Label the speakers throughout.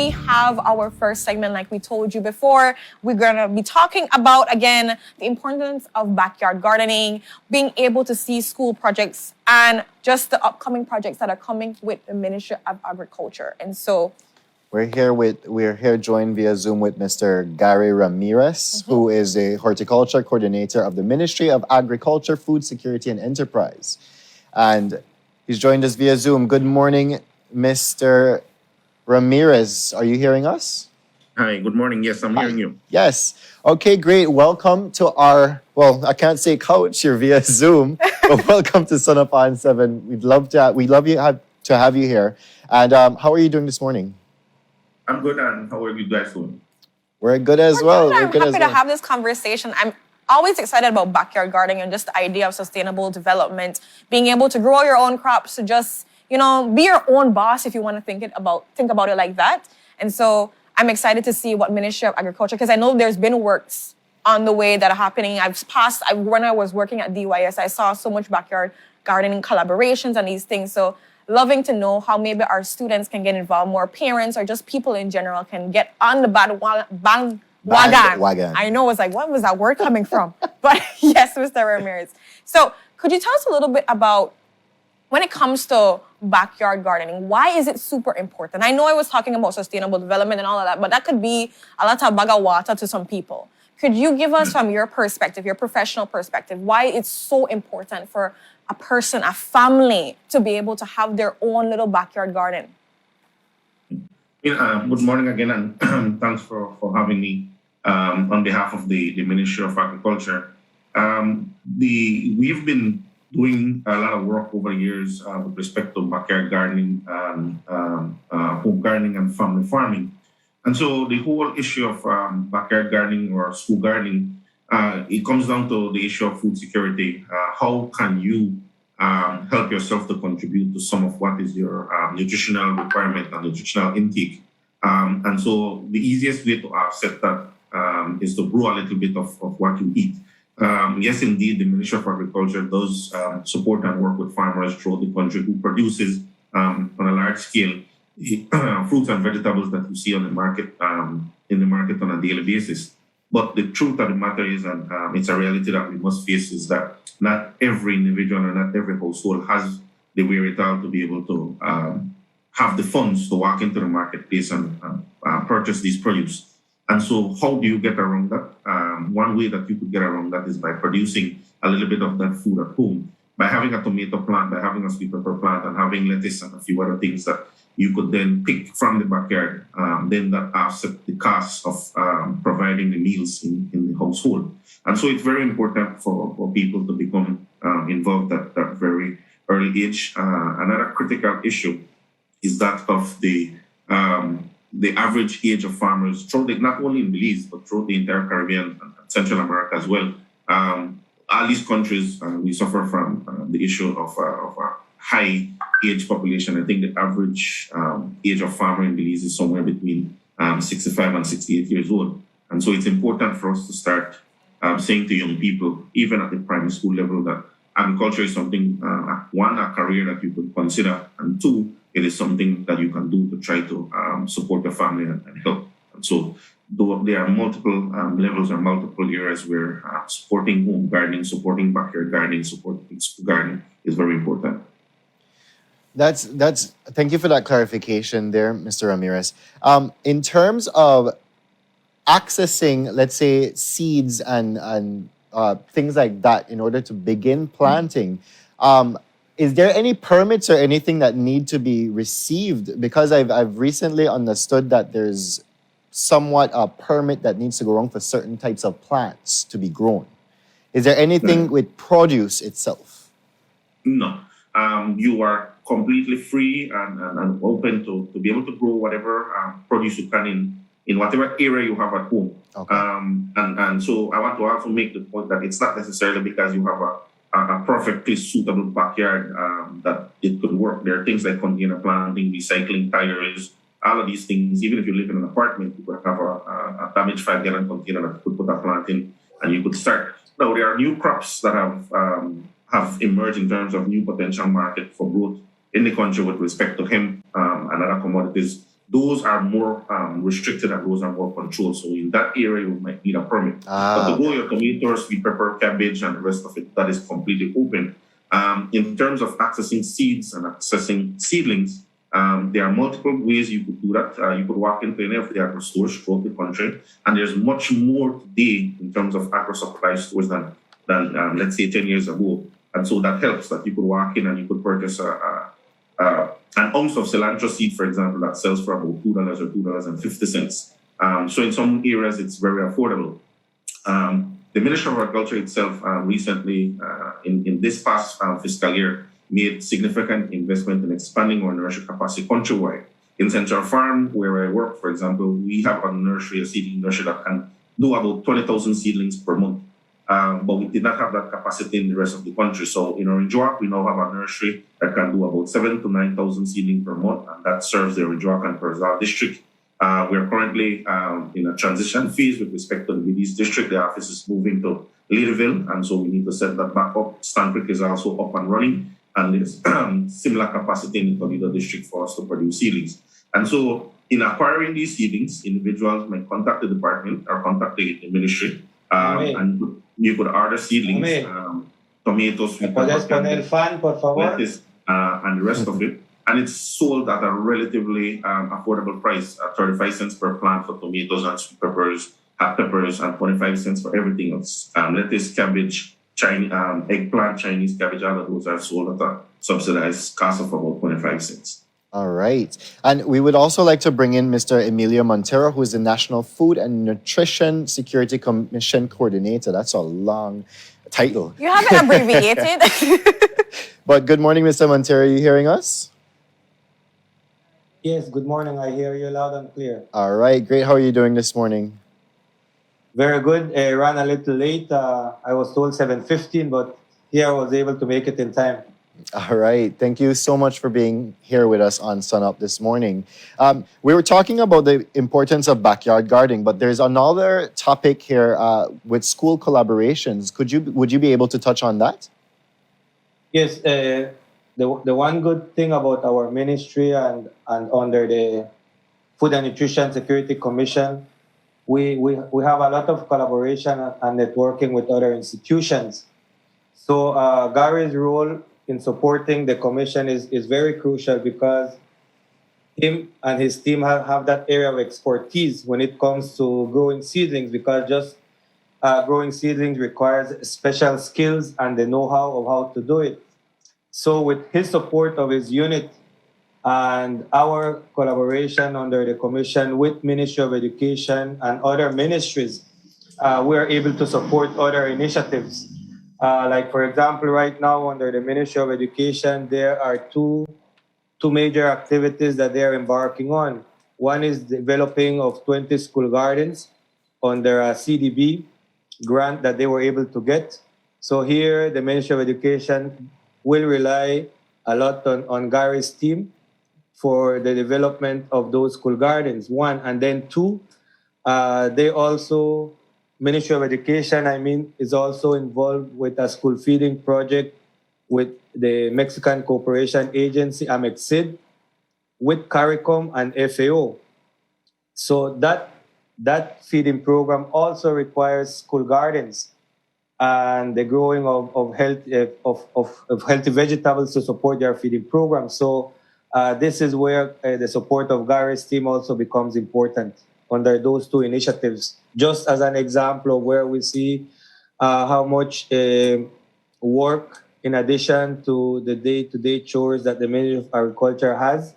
Speaker 1: we have our first segment, like we told you before. We're going to be talking about, again, the importance of backyard gardening, being able to see school projects, and just the upcoming projects that are coming with the Ministry of Agriculture. And so
Speaker 2: we're here joined via Zoom with Mr. Gary Ramirez, who is a horticulture coordinator of the Ministry of Agriculture, Food Security and Enterprise. And he's joined us via Zoom. Good morning, Mr. Ramirez. Are you hearing us?
Speaker 3: Hi, good morning. Yes, I'm hearing you.
Speaker 2: Yes. Okay, great. Welcome to our, well, I can't say couch here via Zoom, but welcome to Sun Up on 7. We'd love to have you here. And how are you doing this morning?
Speaker 3: I'm good, and how are you guys doing?
Speaker 2: We're good as well.
Speaker 1: I'm happy to have this conversation. I'm always excited about backyard gardening and just the idea of sustainable development, being able to grow your own crops, to just, be your own boss if you want to think about it like that. And so I'm excited to see what Ministry of Agriculture, because I know there's been works on the way that are happening. When I was working at DYS, I saw so much backyard gardening collaborations and these things. So loving to know how maybe our students can get involved, more parents or just people in general can get on the bandwagon. I know, it's like, what was that word coming from? But yes, Mr. Ramirez. So could you tell us a little bit about, when it comes to backyard gardening, why is it super important? I know I was talking about sustainable development and all of that, but that could be a lot of bag of water to some people. Could you give us, from your perspective, your professional perspective, why it's so important for a person, a family, to be able to have their own little backyard garden?
Speaker 3: Good morning again, and thanks for having me on behalf of the Ministry of Agriculture. We've been doing a lot of work over years with respect to backyard gardening, home gardening, and family farming. And so the whole issue of backyard gardening or school gardening, it comes down to the issue of food security. How can you help yourself to contribute to some of what is your nutritional requirement and nutritional intake? And so the easiest way to offset that is to grow a little bit of what you eat. Yes, indeed, the Ministry of Agriculture does support and work with farmers throughout the country who produces on a large scale fruits and vegetables that you see on the market, in the market on a daily basis. But the truth of the matter is, and it's a reality that we must face, is that not every individual or not every household has the wherewithal to be able to have the funds to walk into the marketplace and purchase these produce. And so how do you get around that? One way that you could get around that is by producing a little bit of that food at home, by having a tomato plant, by having a sweet pepper plant, and having lettuce and a few other things that you could then pick from the backyard. Then that offset the cost of providing the meals in the household. And so it's very important for people to become involved at that very early age. Another critical issue is that of the average age of farmers, not only in Belize, but throughout the entire Caribbean and Central America as well. All these countries, we suffer from the issue of a high age population. I think the average age of farmer in Belize is somewhere between 65 and 68 years old. And so it's important for us to start saying to young people, even at the primary school level, that agriculture is something, one, a career that you could consider, and two, it is something that you can do to try to support your family and help. And so there are multiple levels or multiple areas where supporting home gardening, supporting backyard gardening, supporting school gardening is very important.
Speaker 2: Thank you for that clarification there, Mr. Ramirez. In terms of accessing, let's say, seeds and things like that in order to begin planting, is there any permits or anything that need to be received? Because I've recently understood that there's somewhat a permit that needs to go around for certain types of plants to be grown. Is there anything with produce itself?
Speaker 3: No. You are completely free and open to be able to grow whatever produce you can in whatever area you have at home.
Speaker 2: Okay.
Speaker 3: And so I want to also make the point that it's not necessarily because you have a perfectly suitable backyard that it could work. There are things like container planting, recycling tires, all of these things. Even if you live in an apartment, you could have a damaged 5-gallon container that you could put a plant in and you could start. Now, there are new crops that have emerged in terms of new potential market for growth in the country with respect to hemp and other commodities those are more restricted and those are more controlled. So in that area, you might need a permit. But to grow your tomatoes, sweet pepper, cabbage, and the rest of it, that is completely open. In terms of accessing seeds and accessing seedlings, there are multiple ways you could do that. You could walk into any of the agro stores throughout the country, and there's much more today in terms of agro supply stores than let's say 10 years ago. And so that helps that you could walk in and you could purchase an ounce of cilantro seed, for example, that sells for about $2 or $2.50. So in some areas, it's very affordable. The Ministry of Agriculture itself recently, in this past fiscal year, made significant investment in expanding our nursery capacity countrywide. In Central Farm, where I work, for example, we have a seedling nursery that can do about 20,000 seedlings per month. But we did not have that capacity in the rest of the country. So in Orangewood, we now have a nursery that can do about 7,000 to 9,000 seedlings per month, and that serves the Orangewood and Perzal district. We're currently in a transition phase with respect to the Belize district. The office is moving to Leadville, and so we need to set that back up. Stancrick is also up and running, and there's similar capacity in the Toledo district for us to produce seedlings. And so in acquiring these seedlings, individuals may contact the department or contact the ministry, and you could order seedlings, tomatoes, lettuce, and the rest of it. And it's sold at a relatively affordable price, at 35 cents per plant for tomatoes and sweet peppers, hot peppers, and 25 cents for everything else. Lettuce, cabbage, eggplant, Chinese cabbage, all of those are sold at a subsidized cost of about 25 cents.
Speaker 2: All right. And we would also like to bring in Mr. Emilio Montero, who is the National Food and Nutrition Security Commission Coordinator. That's a long title.
Speaker 1: You have it abbreviated.
Speaker 2: But good morning, Mr. Montero. Are you hearing us?
Speaker 4: Yes, good morning. I hear you loud and clear.
Speaker 2: All right. Great. How are you doing this morning?
Speaker 4: Very good. I ran a little late. I was told 7:15, but here I was able to make it in time.
Speaker 2: All right. Thank you so much for being here with us on Sun Up this morning. We were talking about the importance of backyard gardening, but there's another topic here with school collaborations. Would you be able to touch on that?
Speaker 4: Yes. The one good thing about our ministry and under the Food and Nutrition Security Commission, we have a lot of collaboration and networking with other institutions. So Gary's role in supporting the commission is very crucial because him and his team have that area of expertise when it comes to growing seedlings, because just growing seedlings requires special skills and the know-how of how to do it. So with his support of his unit and our collaboration under the commission with Ministry of Education and other ministries, we are able to support other initiatives. Like, for example, right now under the Ministry of Education, there are two major activities that they are embarking on. One is developing of 20 school gardens under a CDB grant that they were able to get. So here, the Ministry of Education will rely a lot on Gary's team for the development of those school gardens, one. And then two, they also, Ministry of Education, is also involved with a school feeding project with the Mexican Cooperation Agency, AMEXID, with CARICOM and FAO. So that feeding program also requires school gardens and the growing of healthy vegetables to support their feeding program. So this is where the support of Gary's team also becomes important under those two initiatives. Just as an example of where we see how much work, in addition to the day-to-day chores that the Ministry of Agriculture has,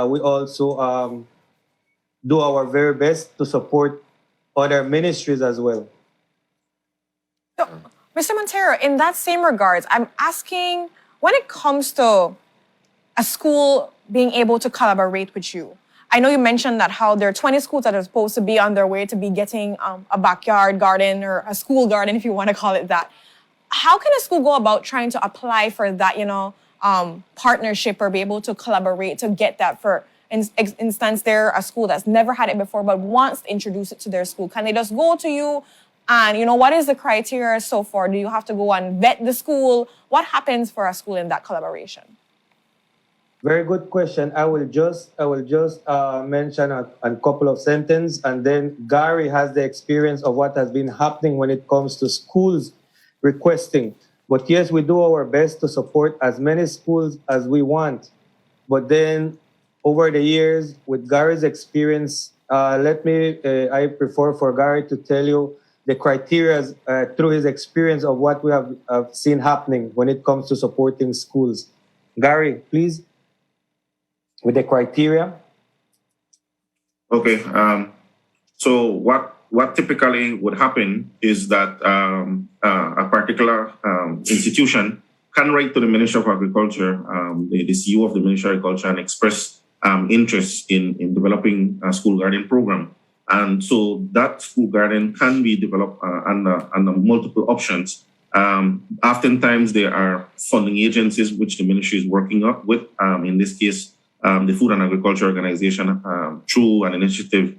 Speaker 4: we also do our very best to support other ministries as well.
Speaker 1: So, Mr. Montero, in that same regards, I'm asking, when it comes to a school being able to collaborate with you, I know you mentioned that how there are 20 schools that are supposed to be on their way to be getting a backyard garden or a school garden, if you want to call it that. How can a school go about trying to apply for that, partnership or be able to collaborate to get that? For instance, they're a school that's never had it before but wants to introduce it to their school. Can they just go to you? And, what is the criteria so far? Do you have to go and vet the school? What happens for a school in that collaboration?
Speaker 4: Very good question. I will just mention a couple of sentences, and then Gary has the experience of what has been happening when it comes to schools requesting. But yes, we do our best to support as many schools as we want. But then over the years, with Gary's experience, I prefer for Gary to tell you the criteria through his experience of what we have seen happening when it comes to supporting schools. Gary, please, with the criteria.
Speaker 3: Okay. So what typically would happen is that a particular institution can write to the Ministry of Agriculture, the CEO of the Ministry of Agriculture, and express interest in developing a school garden program. And so that school garden can be developed under multiple options. Oftentimes, there are funding agencies which the ministry is working up with. In this case, the Food and Agriculture Organization, through an initiative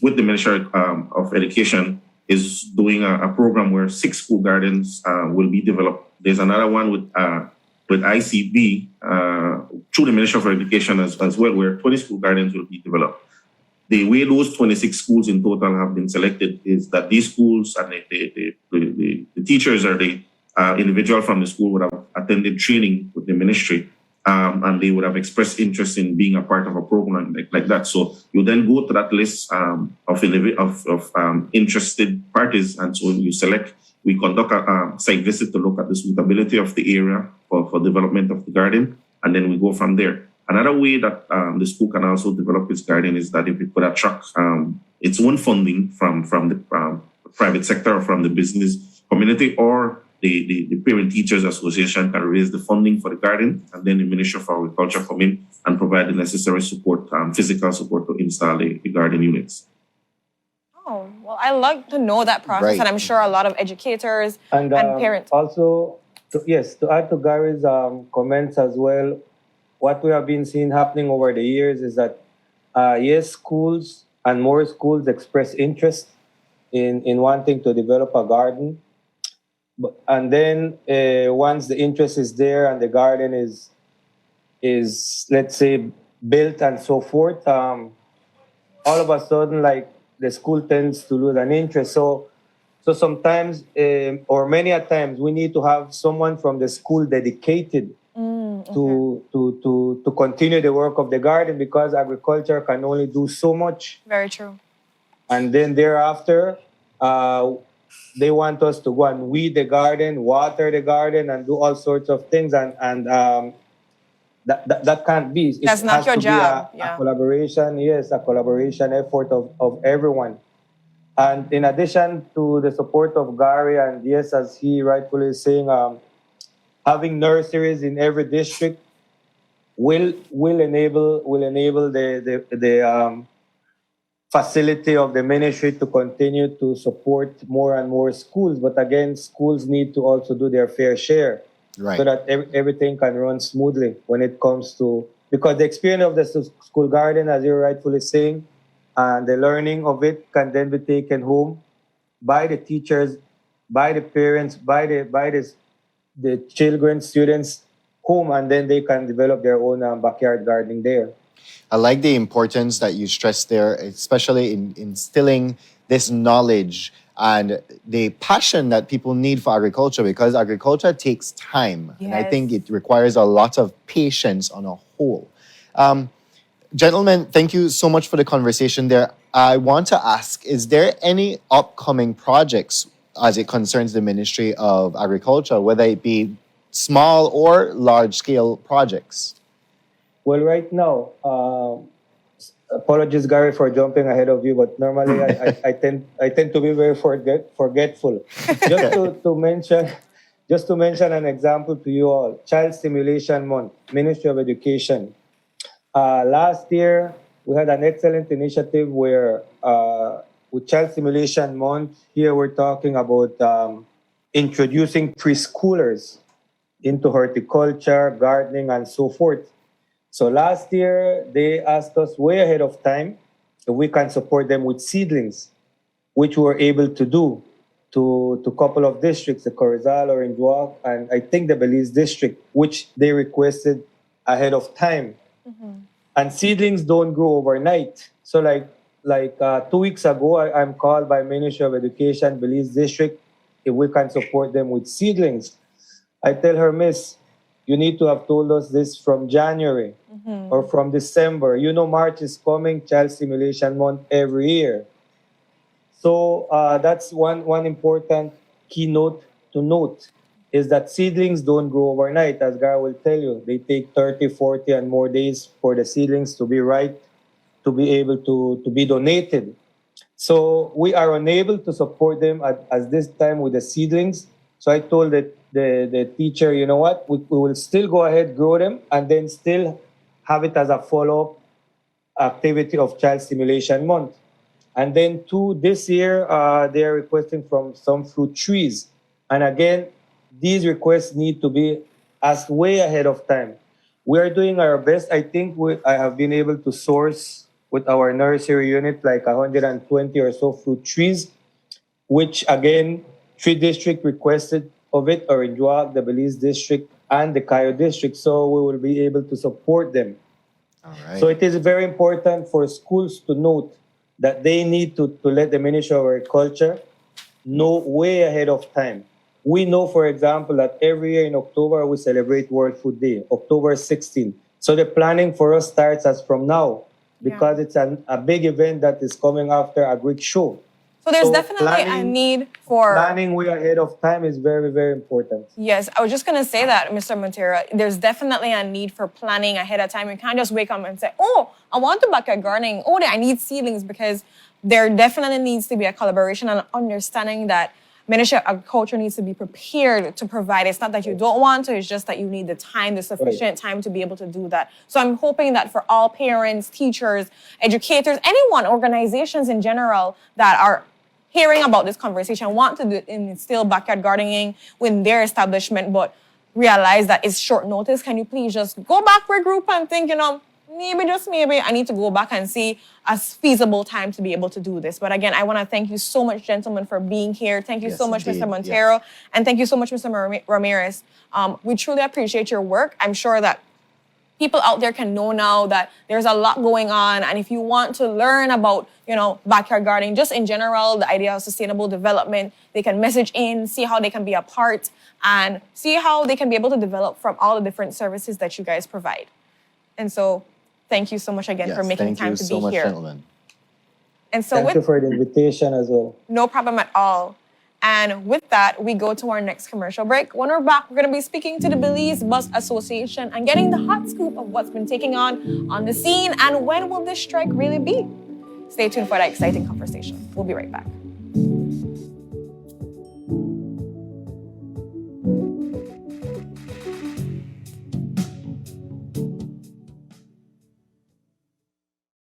Speaker 3: with the Ministry of Education, is doing a program where 6 school gardens will be developed. There's another one with ICB through the Ministry of Education as well, where 20 school gardens will be developed. The way those 26 schools in total have been selected is that these schools and the teachers or the individual from the school would have attended training with the ministry, and they would have expressed interest in being a part of a program like that. So you then go to that list of interested parties, and so you select. We conduct a site visit to look at the suitability of the area for development of the garden, and then we go from there. Another way that the school can also develop its garden is that if it could attract its own funding from the private sector or from the business community, or the Parent Teachers Association can raise the funding for the garden, and then the Ministry of Agriculture come in and provide the necessary support, physical support to install the garden units.
Speaker 1: Oh, well, I like to know that process,
Speaker 2: Right.
Speaker 1: and I'm sure a lot of educators and parents.
Speaker 4: Also, to add to Gary's comments as well, what we have been seeing happening over the years is that, yes, schools and more schools express interest in wanting to develop a garden. And then once the interest is there and the garden is let's say built and so forth, all of a sudden, like, the school tends to lose an interest. So sometimes, or many a times, we need to have someone from the school dedicated to continue the work of the garden, because agriculture can only do so much.
Speaker 1: Very true.
Speaker 4: And then thereafter, they want us to go and weed the garden, water the garden, and do all sorts of things. And that can't be. It
Speaker 1: That's not
Speaker 4: has
Speaker 1: your
Speaker 4: to
Speaker 1: job.
Speaker 4: be a
Speaker 1: Yeah.
Speaker 4: collaboration, yes, a collaboration effort of everyone. And in addition to the support of Gary, and yes, as he rightfully is saying, having nurseries in every district will enable the facility of the ministry to continue to support more and more schools. But again, schools need to also do their fair share,
Speaker 2: Right.
Speaker 4: so that everything can run smoothly when it comes to, because the experience of the school garden, as you're rightfully saying, and the learning of it can then be taken home by the teachers, by the parents, by the children, students home, and then they can develop their own backyard gardening there.
Speaker 2: I like the importance that you stressed there, especially in instilling this knowledge and the passion that people need for agriculture, because agriculture takes time. And I think it requires a lot of patience on a whole. Gentlemen, thank you so much for the conversation there. I want to ask, is there any upcoming projects as it concerns the Ministry of Agriculture, whether it be small or large-scale projects?
Speaker 4: Well, right now, apologies, Gary, for jumping ahead of you, but normally I tend to be very forgetful. Just to mention an example to you all, Child Stimulation Month, Ministry of Education. Last year, we had an excellent initiative where, with Child Stimulation Month, here we're talking about introducing preschoolers into horticulture, gardening, and so forth. So last year, they asked us way ahead of time if we can support them with seedlings, which we were able to do to a couple of districts, the Corizal, Orange Walk, and I think the Belize district, which they requested ahead of time. And seedlings don't grow overnight. So like 2 weeks ago, I'm called by Ministry of Education, Belize District, if we can support them with seedlings. I tell her, Miss, you need to have told us this from January or from December. You know, March is coming, Child Stimulation Month every year. So that's one important keynote to note is that seedlings don't grow overnight. As Gar will tell you, they take 30, 40 and more days for the seedlings to be ripe, to be able to be donated. So we are unable to support them at this time with the seedlings. So I told the teacher, you know what, we will still go ahead, grow them, and then still have it as a follow-up activity of Child Stimulation Month. And then this year, they're requesting from some fruit trees. And again, these requests need to be asked way ahead of time. We are doing our best. I think I have been able to source with our nursery unit like 120 or so fruit trees, which again, 3 districts requested of it, or in Duac, the Belize district, and the Cayo district. So we will be able to support them.
Speaker 2: All right.
Speaker 4: So it is very important for schools to note that they need to let the Ministry of Agriculture know way ahead of time. We know, for example, that every year in October, we celebrate World Food Day, October 16th. So the planning for us starts as from now because it's a big event that is coming after a great show.
Speaker 1: So there's definitely a need for...
Speaker 4: Planning way ahead of time is very, very important.
Speaker 1: Yes, I was just going to say that, Mr. Montero. There's definitely a need for planning ahead of time. You can't just wake up and say, oh, I want to backyard gardening. Oh, I need seedlings, because there definitely needs to be a collaboration and understanding that Ministry of Agriculture needs to be prepared to provide. It's not that you don't want to, it's just that you need the time, the sufficient time to be able to do that. So I'm hoping that for all parents, teachers, educators, anyone, organizations in general that are hearing about this conversation, want to instill backyard gardening within their establishment, but realize that it's short notice. Can you please just go back, regroup, and think, maybe, just maybe, I need to go back and see a feasible time to be able to do this. But again, I want to thank you so much, gentlemen, for being here. Thank you so much,
Speaker 2: indeed.
Speaker 1: Mr. Montero. And thank you so much, Mr. Ramirez. We truly appreciate your work. I'm sure that people out there can know now that there's a lot going on. And if you want to learn about, backyard gardening, just in general, the idea of sustainable development, they can message in, see how they can be a part, and see how they can be able to develop from all the different services that you guys provide. And so thank you so much again for making time to be here.
Speaker 2: Thank you so much, gentlemen.
Speaker 1: And so
Speaker 4: Thank you for the invitation as well.
Speaker 1: No problem at all. And with that, we go to our next commercial break. When we're back, we're going to be speaking to the Belize Bus Association and getting the hot scoop of what's been taking on the scene and when will this strike really be. Stay tuned for that exciting conversation. We'll be right back.